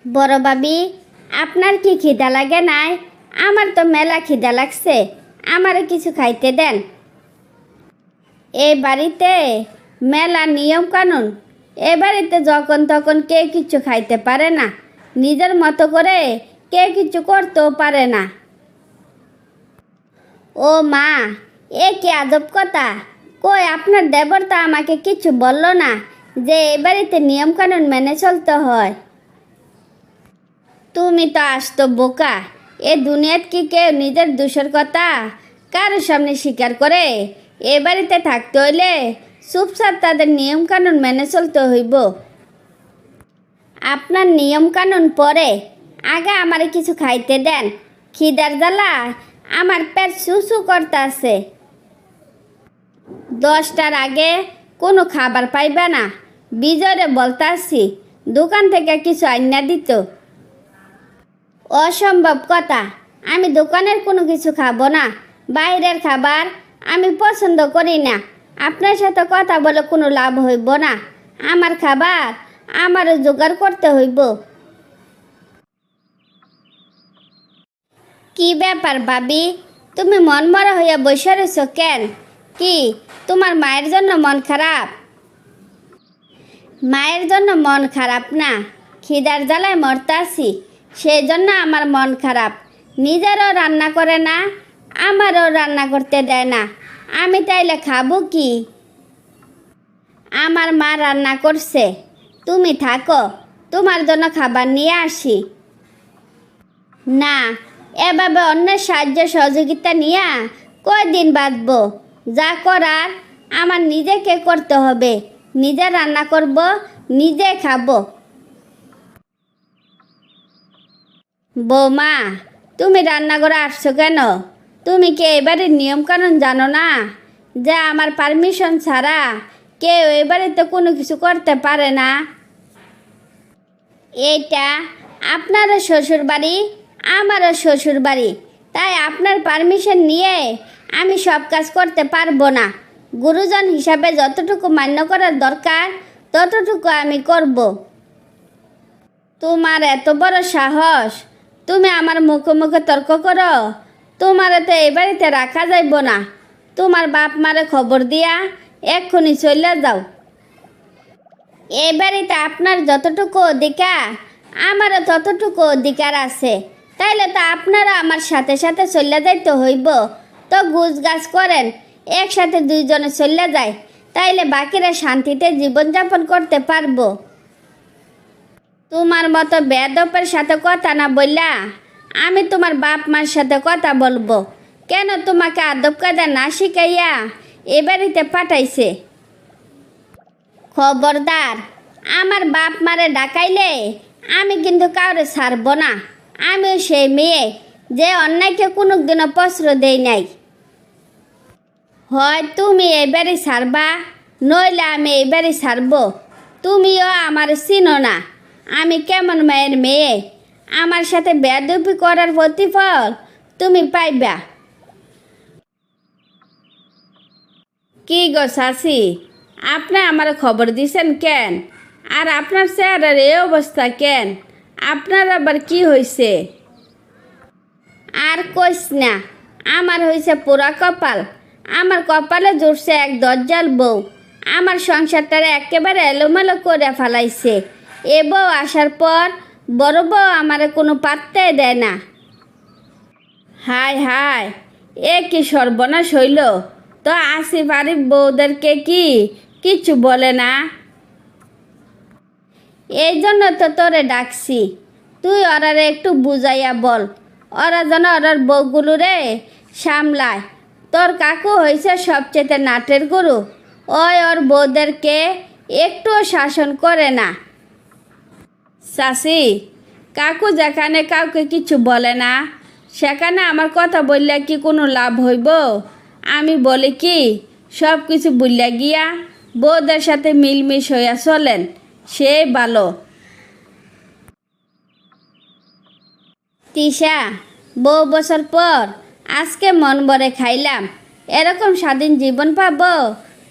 বড় ভাবি, আপনার কি খিদা লাগে নাই? আমার তো মেলা খিদা লাগছে, আমারে কিছু খাইতে দেন। এই বাড়িতে মেলা নিয়ম কানুন। এ বাড়িতে যখন তখন কে কিছু খাইতে পারে না, নিজের মতো করে কে কিছু করতেও পারে না। ও মা, এ কি আজব কথা! কই আপনার দেবর তো আমাকে কিছু বলল না যে এ বাড়িতে নিয়ম কানুন মেনে চলতে হয়। তুমি তো আসতো বোকা। এ দুনিয়াত কি কেউ নিজের দোষের কথা কারোর সামনে স্বীকার করে? এ বাড়িতে থাকতে হইলে চুপচাপ তাদের নিয়ম কানুন মেনে চলতে হইব। আপনার নিয়ম কানুন পরে, আগে আমারে কিছু খাইতে দেন। খিদার জ্বালা আমার পেট চুচু করতে আছে। 10টার আগে কোনো খাবার পাইবে না, বিজয়রে বলতে আসছি দোকান থেকে কিছু আইনা দিত। অসম্ভব কথা! আমি দোকানের কোনো কিছু খাবো না। বাইরের খাবার আমি পছন্দ করি না। আপনার সাথে কথা বলে কোনো লাভ হইব না। আমার খাবার আমারও জোগাড় করতে হইব। কি ব্যাপার ভাবি, তুমি মনমরা হইয়া বসে রইছ কেন? কি তোমার মায়ের জন্য মন খারাপ? মায়ের জন্য মন খারাপ না, খিদার জ্বালায় মরতাছি, সেই জন্য আমার মন খারাপ। নিজেরও রান্না করে না, আমারও রান্না করতে দেয় না। আমি তাইলে খাবো কি? আমার মা রান্না করছে, তুমি থাকো, তোমার জন্য খাবার নিয়ে আসি। না, এভাবে অন্যের সাহায্য সহযোগিতা নিয়ে কয়দিন বাঁচব? যা করার আমার নিজেকে করতে হবে। নিজে রান্না করব, নিজে খাবো। বৌমা, তুমি রান্নাঘরে আসছো কেন? তুমি কি এবারের নিয়মকানুন জানো না যে আমার পারমিশন ছাড়া কেউ এবারেতে কোনো কিছু করতে পারে না? এইটা আপনারও শ্বশুর বাড়ি, আমারও শ্বশুর বাড়ি, তাই আপনার পারমিশন নিয়ে আমি সব কাজ করতে পারবো না। গুরুজন হিসাবে যতটুকু মান্য করার দরকার ততটুকু আমি করব। তোমার এত বড় সাহস, তুমি আমার মুখে মুখে তর্ক করো? তোমার তো এই বাড়িতে রাখা যাইব না। তোমার বাপ মারে খবর দিয়া এক্ষুনি চলে যাও। এই বাড়িতে আপনার যতটুকু অধিকার আমারও ততটুকু অধিকার আছে, তাইলে তো আপনারা আমার সাথে সাথে চলে যাইতে হইব। তো গুছ গাছ করেন, একসাথে দুইজনে চলে যায়, তাইলে বাকিরা শান্তিতে জীবনযাপন করতে পারবো। তোমার মতো বেয়াদবের সাথে কথা না বললা আমি তোমার বাপ মার সাথে কথা বলবো কেন? তোমাকে আদব কায়দা না শিখাইয়া এ বাড়িতে পাঠাইছে। খবরদার, আমার বাপ মারে ডাকাইলে আমি কিন্তু কাউরে ছাড়ব না। আমিও সেই মেয়ে যে অন্যায়কে কোনো দিনও প্রশ্রয় দেই নাই। হয় তুমি এই বাড়ি ছাড়বা, নইলে আমি এই বাড়ি ছাড়ব। তুমিও আমার চিনো না আমি কেমন মায়ের মেয়ে। আমার সাথে বেয়াদবি করার প্রতিফল তুমি পাইবা। কি গো চাচি, আপনি আমার খবর দিছেন কেন? আর আপনার চেহারার এই অবস্থা কেন? আপনার আবার কি হয়েছে? আর কইস না, আমার হয়েছে পুরা কপাল। আমার কপালে জুড়ছে এক দজ্জাল বউ। আমার সংসারটারে একেবারে এলোমেলো করে ফেলাইছে। এ বউ আসার পর বড় বউ আমারে কোনো পাত্তাই দেয় না। হায় হায়, এ কি সর্বনাশ হইল! তো আসিফ আরিফ বউদেরকে কি কিছু বলে না? এই জন্য তো তোরে ডাকছি, তুই ওরারে একটু বুঝাইয়া বল, ওরা যেন ওরার বউগুলোরে সামলায়। তোর কাকু হয়েছে সবচেয়ে নাটের গুরু, ওই ওর বউদেরকে একটুও শাসন করে না। চাচি, কাকু যেখানে কাউকে কিছু বলে না সেখানে আমার কথা বললে কি কোনো লাভ হইব? আমি বলি কি, সব কিছু বললে গিয়া বউদের সাথে মিলমিশ হইয়া চলেন, সে ভালো। তিশা, বহু বছর পর আজকে মন ভরে খাইলাম। এরকম স্বাধীন জীবন পাবো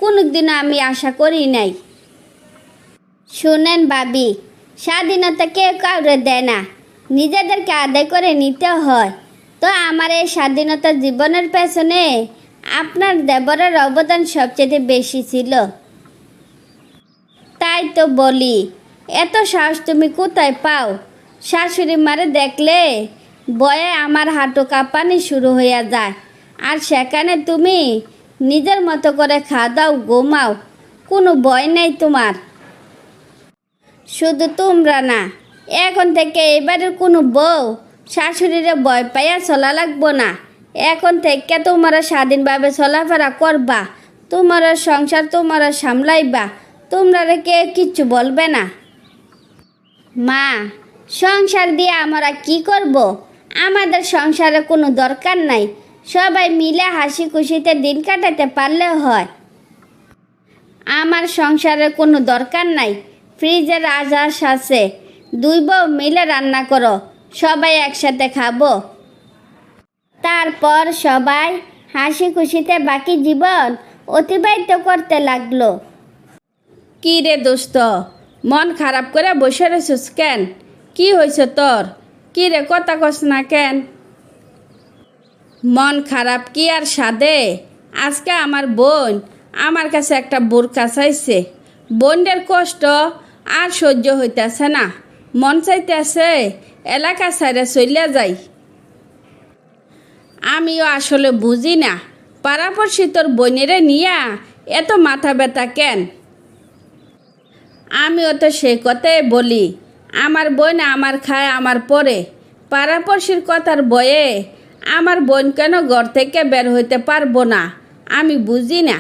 কোনোদিনও আমি আশা করি নাই। শুনেন ভাবি, স্বাধীনতা কেউ কাউরে দেয় না, নিজেদেরকে আদায় করে নিতে হয়। তো আমার এই স্বাধীনতা জীবনের পেছনে আপনার দেবরের অবদান সবচেয়ে বেশি ছিল। তাই তো বলি, এত সাহস তুমি কোথায় পাও? শাশুড়ি মারে দেখলে ভয়ে আমার হাঁটু কাঁপানি শুরু হইয়া যায়, আর সেখানে তুমি নিজের মতো করে খাওয়া দাও, ঘুমাও, কোনো ভয় নেই তোমার। শুধু তোমরা না, এখন থেকে এবারের কোনো বউ শাশুড়িরে ভয় পাইয়া চলা লাগবো না। এখন থেকে তোমরা স্বাধীনভাবে চলাফেরা করবা, তোমার সংসার তোমরা সামলাইবা, তোমরা কে কিচ্ছু বলবে না। মা, সংসার দিয়ে আমরা কি করব? আমাদের সংসারে কোনো দরকার নাই, সবাই মিলে হাসি খুশিতে দিন কাটাতে পারলে হয়। আমার সংসারে কোনো দরকার নাই, ফ্রিজে রাজহাঁস আছে, দুই বউ মিলে রান্না করো, সবাই একসাথে খাবো। তারপর সবাই হাসি খুশিতে বাকি জীবন অতিবাহিত করতে লাগলো। কি রে দোস্ত, মন খারাপ করে বসে রয়েছিস কেন? কি হয়েছে তোর? কি রে, কথা কস না কেন? মন খারাপ কি আর সাধে? আজকে আমার বোন আমার কাছে একটা বোরকা চাইছে। বোনের কষ্ট আর সহ্য হইতেছে না, মন চাইতেছে এলাকা ছাইরে চলে যাই। আমিও আসলে বুঝি না, পাড়াপড়শি তোর বোনেরে নিয়া এত মাথা ব্যথা কেন? আমিও তো সে কথাই বলি, আমার বোন আমার খায় আমার পরে। পাড়াপড়শির কথার বয়ে আমার বোন কেন ঘর থেকে বের হইতে পারবো না, আমি বুঝি না।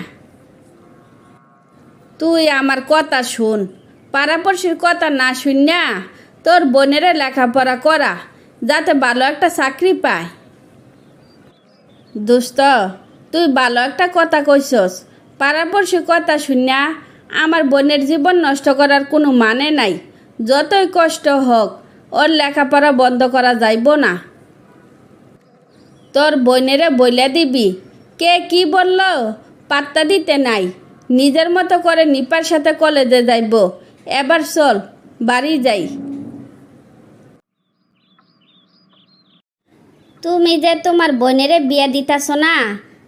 তুই আমার কথা শুন, পাড়াপড়শির কথা না শুনিয়া তোর বোনেরে লেখাপড়া করা, যাতে ভালো একটা চাকরি পায়। দোস্ত, তুই ভালো একটা কথা কইছস। পাড়াপড়শির কথা শুনিয়া আমার বোনের জীবন নষ্ট করার কোনো মানে নাই। যতই কষ্ট হোক, ওর লেখাপড়া বন্ধ করা যাইব না। তোর বোনেরে বইলা দিবি, কে কি বলল পাত্তা দিতে নাই, নিজের মতো করে নিপার সাথে কলেজে যাইব। এবার চল বাড়ি যাই। তুমি যে তোমার বোনেরে বিয়া দিতাছ না,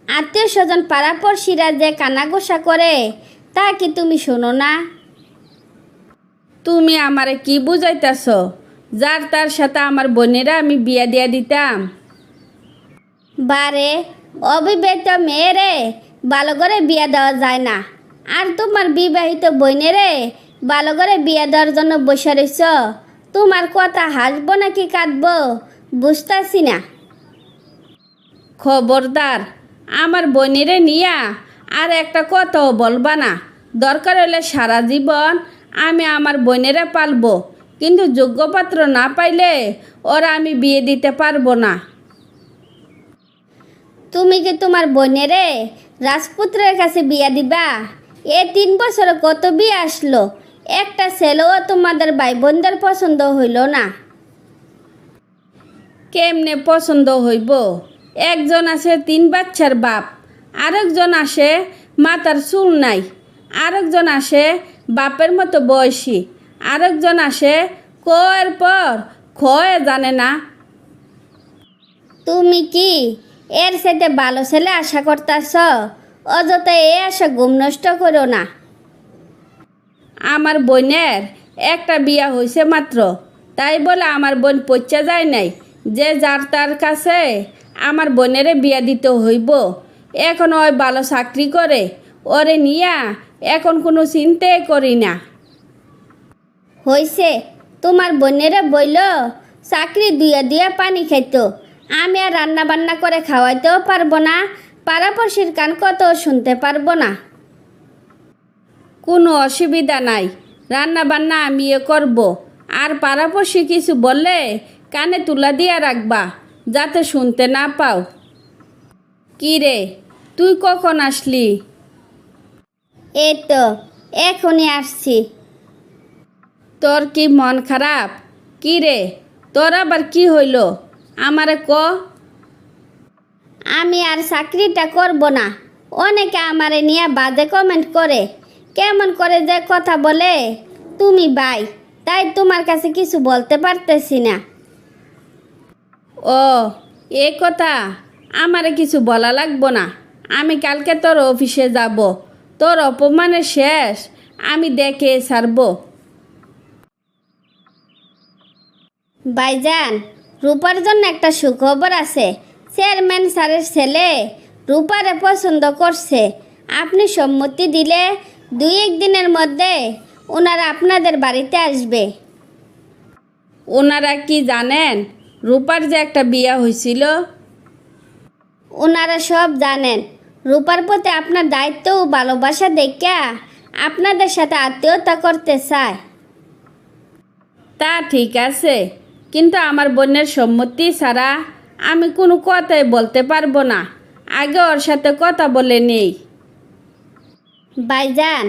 আত্মীয় স্বজন পাড়াপড়শিরা যে কানাঘোষা করে, তা কি তুমি শোনো না? তুমি আমারে কি বুঝাইতেছ? যার তার সাথে আমার বোনেরা আমি বিয়া দিয়া দিতাম? বারে, অবিবাহিত মেয়েরে ভালো করে বিয়া দেওয়া যায় না, আর তোমার বিবাহিত বোনেরে ভালো করে বিয়া দেওয়ার জন্য বসে রইছ। তোমার কথা হাসবো নাকি কাঁদবো বুঝতাছি না। খবরদার, আমার বোনেরে নিয়া আর একটা কথাও বলবা না। দরকার হলে সারা জীবন আমি আমার বোনেরে পালবো, কিন্তু যোগ্য পাত্র না পাইলে ওরা আমি বিয়ে দিতে পারবো না। তুমি কি তোমার বোনেরে রাজপুত্রের কাছে বিয়া দিবা? 3 বছরে কত বিয়ে আসলো, একটা ছেলেও তোমাদের ভাই বোনদের পছন্দ হইল না। কেমনে পছন্দ হইব? একজন আছে 3 বাচ্চার বাপ, আরেকজন আসে মাথার চুল নাই, আরেকজন আসে বাপের মতো বয়সী, আরেকজন আসে কয়ের পর খয়ে জানে না। তুমি কি এর সাথে ভালো ছেলে আশা করতেছ? অযথা এ আশা ঘুম নষ্ট করো না। আমার বোনের একটা বিয়া হয়েছে মাত্র, তাই বলে আমার বোন পচা যায় নাই যে যার তার কাছে আমার বোনেরে বিয়া দিতে হইব। এখন ওই ভালো চাকরি করে, ওরে নিয়া এখন কোনো চিন্তাই করি না। হইছে, তোমার বোনেরা বইল চাকরি দুয়া দুয়া পানি খাইতো, আমি আর রান্না বান্না করে খাওয়াইতেও পারবো না, পাড়াপড়শির কান কত শুনতে পারবো না। কোনো অসুবিধা নাই, রান্না বান্না আমিও করব। আর পাড়াপড়শি কিছু বললে কানে তুলা দিয়া রাখবা, যাতে শুনতে না পাও। কি রে, তুই কখন আসলি? এই তো এখনই আসছি। তোর কি মন খারাপ? কি রে, তোর আবার কি হইল আমারে ক। আমি আর চাকরিটা করব না। অনেকে আমারে নিয়ে বাজে কমেন্ট করে, কেমন করে যে কথা বলে। তুমি ভাই, তাই তোমার কাছে কিছু বলতে পারতেছি না। ও, এ কথা, আমারে কিছু বলা লাগবো না। আমি কালকে তোর অফিসে যাব। তোর অপমানের শেষ আমি দেখে ছাড়ব। ভাইজান, রূপার জন্য একটা সুখবর আছে। চেয়ারম্যান স্যারের ছেলে রূপারে পছন্দ করছে। আপনি সম্মতি দিলে 2-1 দিনের মধ্যে ওনারা আপনাদের বাড়িতে আসবে। ওনারা কি জানেন রূপার যে একটা বিয়ে হয়েছিল? ওনারা সব জানেন। রূপার প্রতি আপনার দায়িত্ব ও ভালোবাসা দেখা আপনাদের সাথে আত্মীয়তা করতে চায়। তা ঠিক আছে, কিন্তু আমার বোনের সম্মতি ছাড়া আমি কোনো কথাই বলতে পারবো না। আগে ওর সাথে কথা বলে নেই। ভাইজান,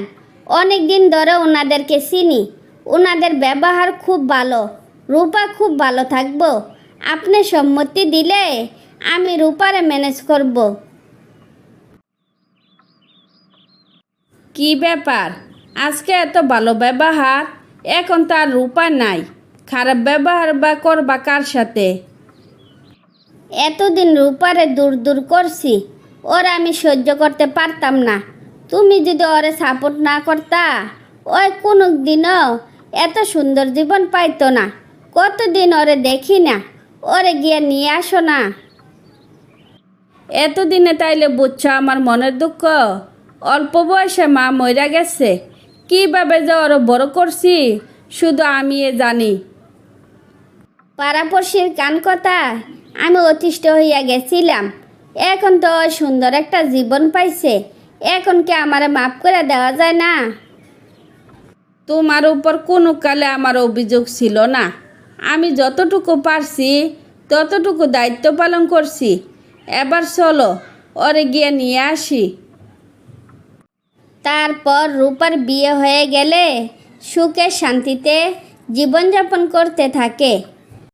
অনেক দিন ধরে ওনাদেরকে চিনি। ওনাদের ব্যবহার খুব ভালো। রূপা খুব ভালো থাকবো। আপনি সম্মতি দিলে আমি রূপারে ম্যানেজ করব। কি ব্যাপার, আজকে এত ভালো ব্যবহার, এখন তো আর রূপা নাই। খারাপ ব্যবহার বা করবা কার সাথে? এতদিন রূপারে দূর দূর করছি, ওরা আমি সহ্য করতে পারতাম না। তুমি যদি ওরে সাপোর্ট না করতা, ওই কোনো দিনও এত সুন্দর জীবন পাইতো না। কতদিন ওরে দেখি না, ওরে গিয়ে নিয়ে আসো না। এতদিনে তাইলে বুঝছো আমার মনের দুঃখ? অল্প বয়সে মা মইরা গেছে, কীভাবে যে ওরা বড় করছি শুধু আমি জানি। পাড়াপড়শির কান কথা আমি অতিষ্ঠ হইয়া গেছিলাম। এখন তো ওই সুন্দর একটা জীবন পাইছে, এখন কি আমারে মাফ করে দেওয়া যায় না? তোমার উপর কোনো কালে আমার অভিযোগ ছিল না। আমি যতটুকু পারছি ততটুকু দায়িত্ব পালন করছি। এবার চলো ওরে গিয়ে নিয়ে আসি। তারপর রূপার বিয়ে হয়ে গেলে সুখে শান্তিতে জীবনযাপন করতে থাকে।